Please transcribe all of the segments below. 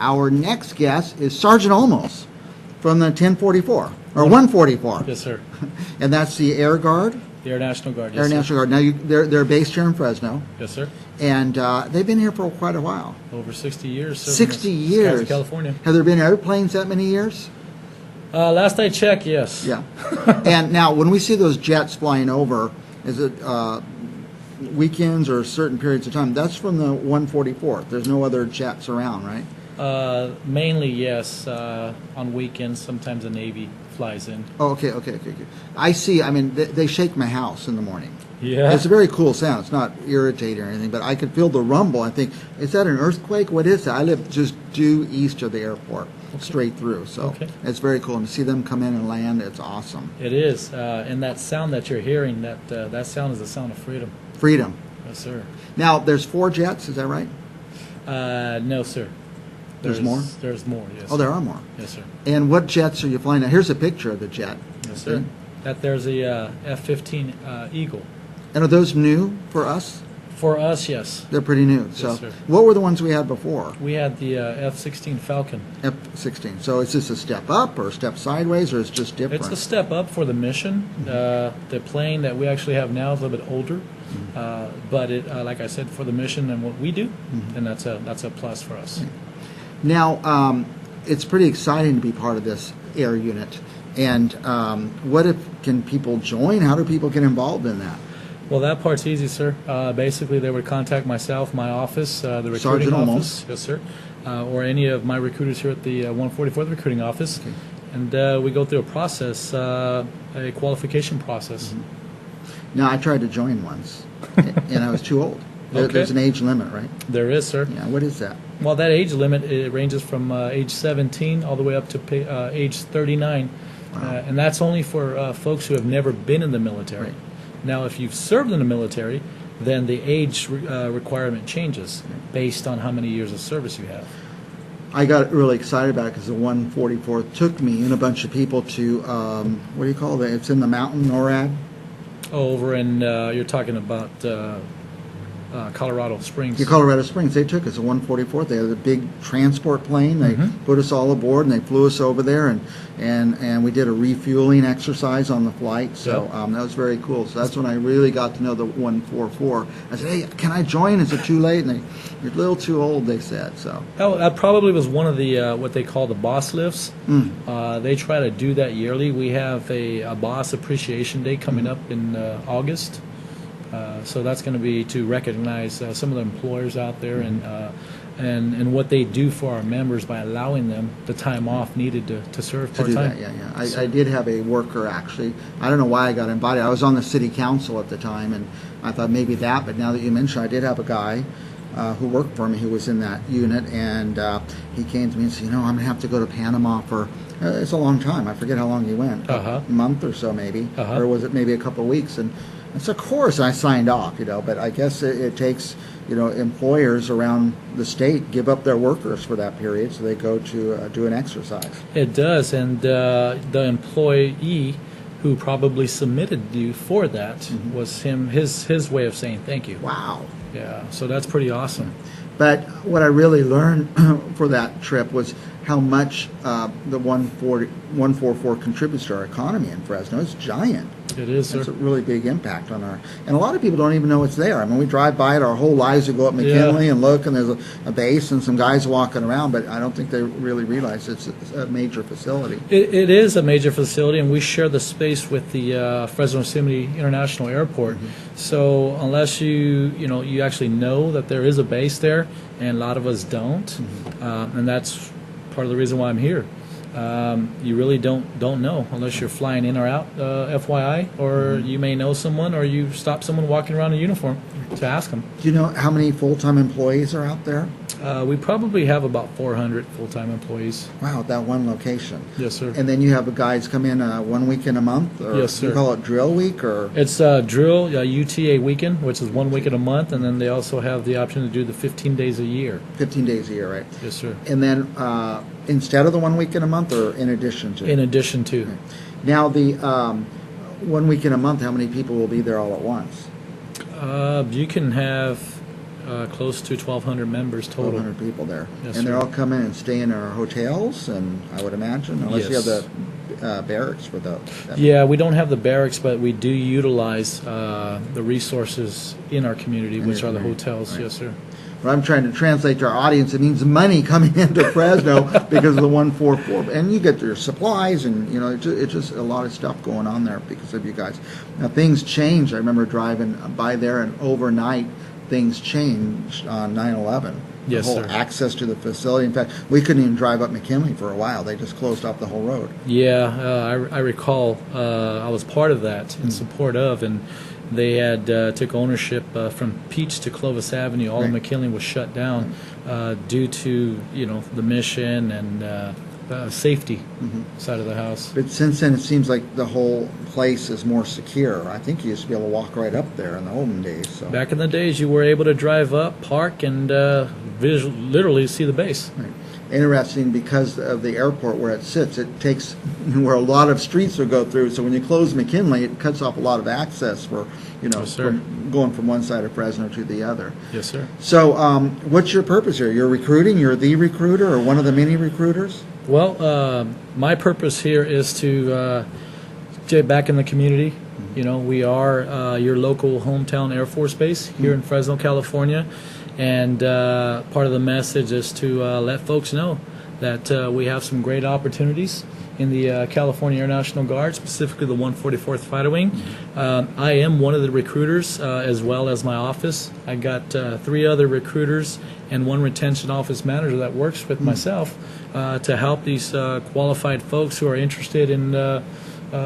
Our next guest is Sergeant Olmos from the 1044, or 144. Yes, sir. And that's the Air Guard? The Air National Guard, yes, Air sir. National Guard. Now, they're based here in Fresno. Yes, sir. And they've been here for quite a while. Over 60 years. 60 in the years. skies of California. Have there been airplanes that many years? Last I checked, yes. Yeah. And now, when we see those jets flying over, is it weekends or certain periods of time? That's from the 144th. There's no other jets around, right? Mainly, yes. On weekends, sometimes the Navy flies in. Oh, okay. I see. I mean, they shake my house in the morning. Yeah. It's a very cool sound. It's not irritating or anything, but I could feel the rumble. I think, is that an earthquake? What is that? I live just due east of the airport, straight through. So it's very cool. And to see them come in and land, it's awesome. It is. And that sound that you're hearing, that sound is the sound of freedom. Freedom. Yes, sir. Now, there's 4 jets, is that right? No, sir. There's more? There's more, yes. Oh, there are more. Yes, sir. And what jets are you flying now? Here's a picture of the jet. Yes, sir. There's the F-15 Eagle. And are those new for us? For us, yes. They're pretty new. Yes, So, sir. what were the ones we had before? We had the F-16 Falcon. F-16. So is this a step up or a step sideways, or it's just different? It's a step up for the mission. The plane that we actually have now is a little bit older, but it, like I said, for the mission and what we do, and that's a plus for us. Now, it's pretty exciting to be part of this air unit. And can people join? How do people get involved in that? Well, that part's easy, sir. Basically, they would contact myself, my office, the recruiting Sergeant office. Yes, sir. Or any of my recruiters here at the 144th recruiting office. Okay. And we go through a process, a qualification process. Now, I tried to join once, and I was too old. There's an age limit, right? There is, sir. Yeah, what is that? Well, that age limit, it ranges from age 17 all the way up to age 39. Wow. And that's only for folks who have never been in the military. Right. Now, if you've served in the military, then the age requirement changes based on how many years of service you have. I got really excited about it because the 144th took me and a bunch of people to, what do you call it? It's in the mountain, NORAD. Oh, over in, you're talking about Colorado Springs. Yeah, Colorado Springs. They took us, the 144th. They had a big transport plane. They put us all aboard, and they flew us over there, and we did a refueling exercise on the flight. So that was very cool. So that's when I really got to know the 144. I said, hey, can I join? Is it too late? And you're a little too old, they said. So that probably was one of the what they call the boss lifts. They try to do that yearly. We have a boss appreciation day coming up in August. So that's going to be to recognize some of the employers out there and what they do for our members by allowing them the time off needed to serve part-time. To do that, yeah. I did have a worker, actually. I don't know why I got invited. I was on the city council at the time, and I thought maybe that, but now that you mention, I did have a guy who worked for me who was in that unit, and he came to me and said, I'm going to have to go to Panama for, it's a long time. I forget how long he went, a month or so maybe, or was it maybe a couple of weeks, and so of course I signed off, but I guess it takes, employers around the state give up their workers for that period, so they go to do an exercise. It does, and the employee who probably submitted you for that was his way of saying thank you. Wow. Yeah, so that's pretty awesome. But what I really learned for that trip was how much the 144 contributes to our economy in Fresno. It's giant. It is, sir. It's a really big impact on and a lot of people don't even know it's there. I mean, we drive by it our whole lives. We go up McKinley and look, and there's a base and some guys walking around, but I don't think they really realize it's a major facility. It is a major facility, and we share the space with the Fresno Yosemite International Airport. So unless you actually know that there is a base there, and a lot of us don't, and that's part of the reason why I'm here. You really don't know unless you're flying in or out, FYI, or you may know someone, or you stop someone walking around in uniform to ask them. Do you know how many full-time employees are out there? We probably have about 400 full-time employees. Wow, at that one location. Yes, sir. And then you have guys come in 1 week in a month? Or yes, sir. You call it drill week? Or it's drill, UTA weekend, which is 1 week in a month, and then they also have the option to do the 15 days a year. 15 days a year, right? Yes, sir. And then instead of the 1 week in a month, or in addition to? In addition to. Okay. Now, the 1 week in a month, how many people will be there all at once? You can have close to 1,200 members total. 1,200 people there. Yes, and they're sir. all coming and staying in our hotels, and I would imagine, unless you have Yes. the barracks for the. Yeah, we don't have the barracks, but we do utilize the resources in our community, In which your are the community, hotels. right. Yes, sir. What I'm trying to translate to our audience, it means money coming into Fresno because of the 144, and you get your supplies, and it's just a lot of stuff going on there because of you guys. Now things changed. I remember driving by there, and overnight things changed on 9/11. Yes, the whole sir. access to the facility. In fact, we couldn't even drive up McKinley for a while. They just closed off the whole road. Yeah, I recall I was part of that in support of, and they had took ownership from Peach to Clovis Avenue. All of Right. McKinley was shut down due to the mission and safety side of the house. But since then, it seems like the whole place is more secure. I think you used to be able to walk right up there in the olden days. So. Back in the days, you were able to drive up, park, and literally see the base. Right. Interesting, because of the airport where it sits, it takes where a lot of streets will go through. So when you close McKinley, it cuts off a lot of access for Yes, sir. going from one side of Fresno to the other. Yes, sir. So what's your purpose here? You're recruiting. You're the recruiter or one of the many recruiters. Well, my purpose here is to get back in the community. We are your local hometown Air Force Base here in Fresno, California. And part of the message is to let folks know that we have some great opportunities in the California Air National Guard, specifically the 144th Fighter Wing. I am one of the recruiters, as well as my office. I got 3 other recruiters and 1 retention office manager that works with myself to help these qualified folks who are interested in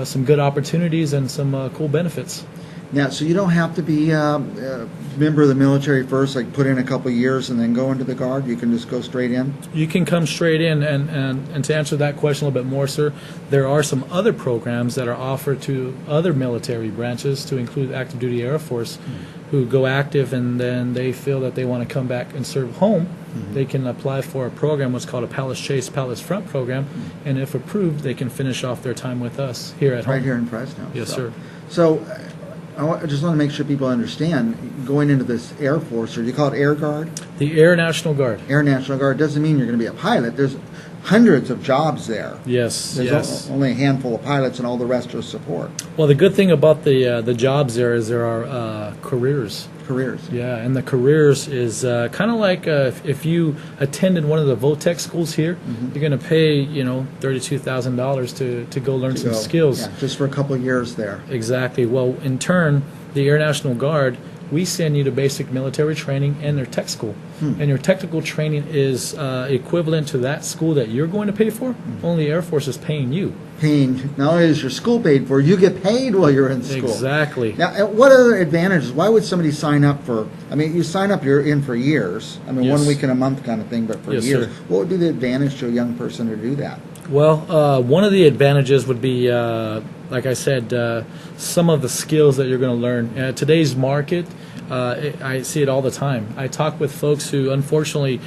some good opportunities and some cool benefits. Now, so you don't have to be a member of the military first, like put in a couple of years and then go into the Guard. You can just go straight in. You can come straight in, and to answer that question a little bit more, sir, there are some other programs that are offered to other military branches, to include active duty Air Force, who go active and then they feel that they want to come back and serve home. They can apply for a program, what's called a Palace Chase, Palace Front program, and if approved, they can finish off their time with us here at home. Right here in Fresno. Yes, sir. So I just want to make sure people understand, going into this Air Force, or do you call it Air Guard? The Air National Guard. Air National Guard doesn't mean you're going to be a pilot. There's hundreds of jobs there. Yes, There's yes. only a handful of pilots, and all the rest are support Well, the good thing about the jobs there is there are careers. careers. Yeah, and the careers is kind of like if you attended one of the VOTEC schools here, you're going to pay $32,000 to go learn To some go, skills. yeah, just for a couple of years there. Exactly. Well, in turn, the Air National Guard, we send you to basic military training and their tech school. And your technical training is equivalent to that school that you're going to pay for. Only Air Force is paying you. Paying, not only is your school paid for, you get paid while you're in school. Exactly. Now, what other advantages? Why would somebody sign up for? I mean, you sign up, you're in for years. I mean, Yes. 1 week in a month kind of thing, but for Yes, years. sir. What would be the advantage to a young person to do that? Well, one of the advantages would be, like I said, some of the skills that you're going to learn. Today's market, I see it all the time. I talk with folks who unfortunately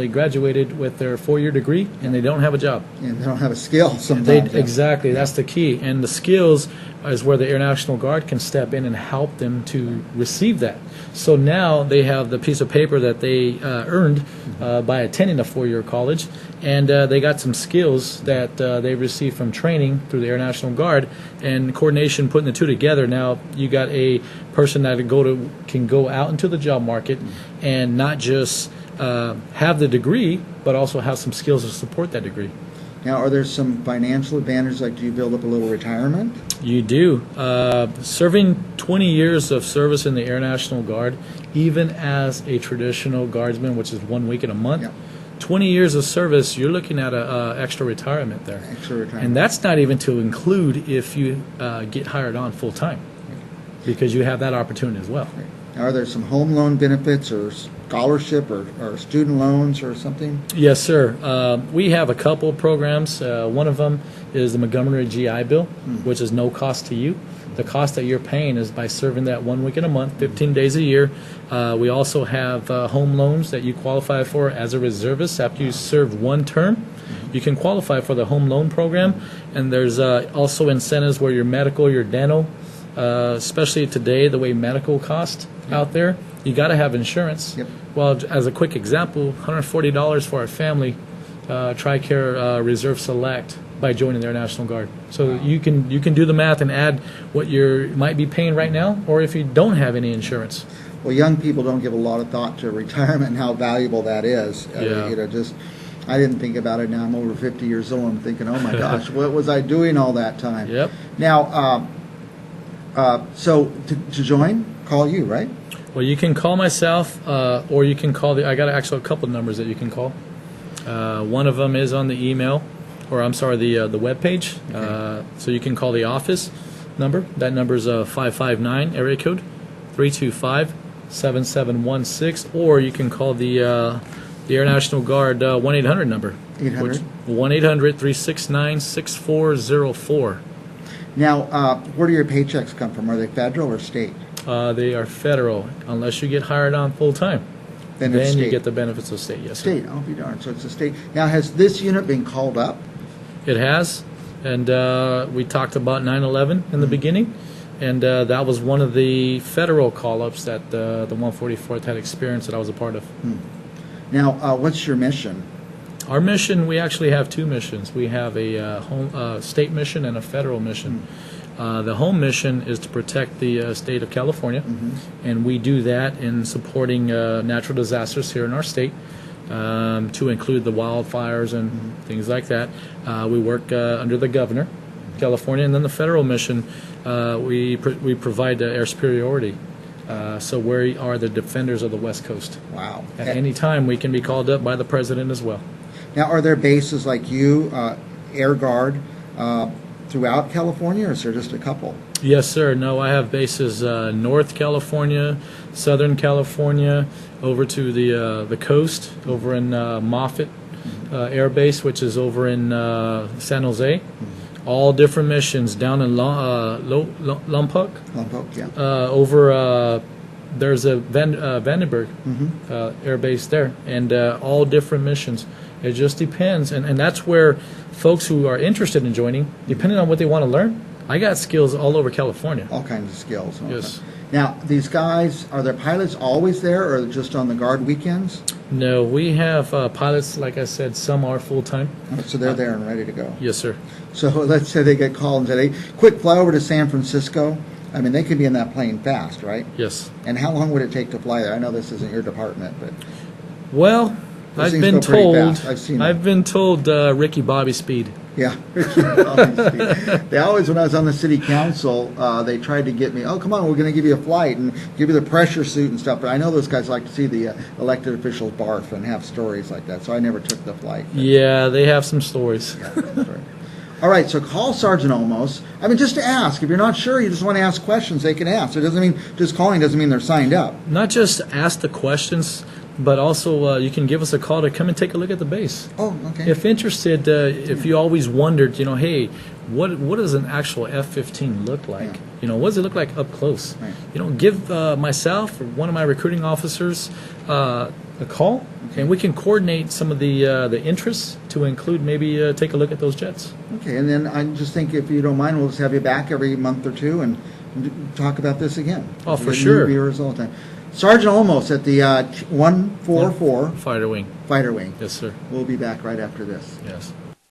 graduated with their 4-year degree and they don't have a job. And they don't have a skill sometimes. Exactly, that's the key. And the skills is where the Air National Guard can step in and help them to receive that. So now they have the piece of paper that they earned by attending a 4-year college, and they got some skills that they received from training through the Air National Guard, and coordination, putting the two together. Now you got a person that can go out into the job market and not just have the degree, but also have some skills to support that degree. Now, are there some financial advantages, like do you build up a little retirement? You do. Serving 20 years of service in the Air National Guard, even as a traditional guardsman, which is 1 week in a month, Yep. 20 years of service, you're looking at a extra retirement there. Extra retirement. And that's not even to include if you get hired on full time, because you have that opportunity as well. Are there some home loan benefits or scholarship or student loans or something? Yes, sir. We have a couple of programs. One of them is the Montgomery GI Bill, which is no cost to you. The cost that you're paying is by serving that 1 week in a month, 15 days a year. We also have home loans that you qualify for as a reservist. After you serve one term, you can qualify for the home loan program. And there's also incentives where your medical, your dental, especially today, the way medical costs out there, you got to have insurance. Yep. Well, as a quick example, $140 for our family, TRICARE Reserve Select by joining the Air National Guard. So you can do the math and add what you might be paying right now, or if you don't have any insurance. Well, young people don't give a lot of thought to retirement and how valuable that is. Yeah. I didn't think about it. Now I'm over 50 years old. I'm thinking, oh my gosh, what was I doing all that time? Yep. Now, so to join, call you, right? Well, you can call myself, or you can call I got actually a couple numbers that you can call. One of them is on the email, or I'm sorry, the web page. Okay. So you can call the office number. That number is 559 area code 325-7716, or you can call the Air National Guard 1-800 number. 800? 1-800-369-6404. Now, where do your paychecks come from? Are they federal or state? They are federal, unless you get hired on full time. Then it's you state. get the benefits of state. Yes, sir. State. I'll be darned. So it's a state. Now, has this unit been called up? It has, and we talked about 9/11 in the beginning, and that was one of the federal call-ups that the 144th had experienced that I was a part of. Now, what's your mission? Our mission, we actually have two missions. We have a state mission and a federal mission. The home mission is to protect the state of California, and we do that in supporting natural disasters here in our state, to include the wildfires and things like that. We work under the governor, California, and then the federal mission, we provide air superiority. So we are the defenders of the West Coast. Wow. At any time, we can be called up by the president as well. Now, are there bases like you, Air Guard, throughout California, or is there just a couple? Yes, sir. No, I have bases North California, Southern California, over to the coast, over in Moffett Air Base, which is over in San Jose. All different missions down in Lompoc. Lompoc, yeah. Over there's a Vandenberg Air Base there, and all different missions. It just depends, and that's where folks who are interested in joining, depending on what they want to learn, I got skills all over California. All kinds of skills. Okay. Yes. Now, these guys, are their pilots always there, or just on the Guard weekends? No, we have pilots, like I said, some are full-time. So they're there and ready to go. Yes, sir. So let's say they get called and say, hey, quick, fly over to San Francisco. I mean, they could be in that plane fast, right? Yes. And how long would it take to fly there? I know this isn't your department, but... Well, Those things go pretty fast. I've seen I've been told Ricky Bobby speed. Yeah. They always, when I was on the city council, they tried to get me, oh, come on, we're going to give you a flight and give you the pressure suit and stuff. But I know those guys like to see the elected officials barf and have stories like that, so I never took the flight. But, yeah, they have some stories. yeah, that's right. All right, so call Sergeant Olmos. I mean, just to ask. If you're not sure, you just want to ask questions, they can ask. It doesn't mean, just calling doesn't mean they're signed up. Not just ask the questions, but also you can give us a call to come and take a look at the base. Oh, okay. If interested, if you always wondered, hey, what does an actual F-15 look like? Yeah. What does it look like up close? Right. Give myself or one of my recruiting officers a call, and we can coordinate some of the interests to include maybe take a look at those jets. Okay, and then I just think if you don't mind, we'll just have you back every month or two and talk about this again. Oh, for We get sure. new viewers all the time. Sergeant Olmos at the 144 Fighter wing. Fighter Wing. Yes, sir. We'll be back right after this. Yes.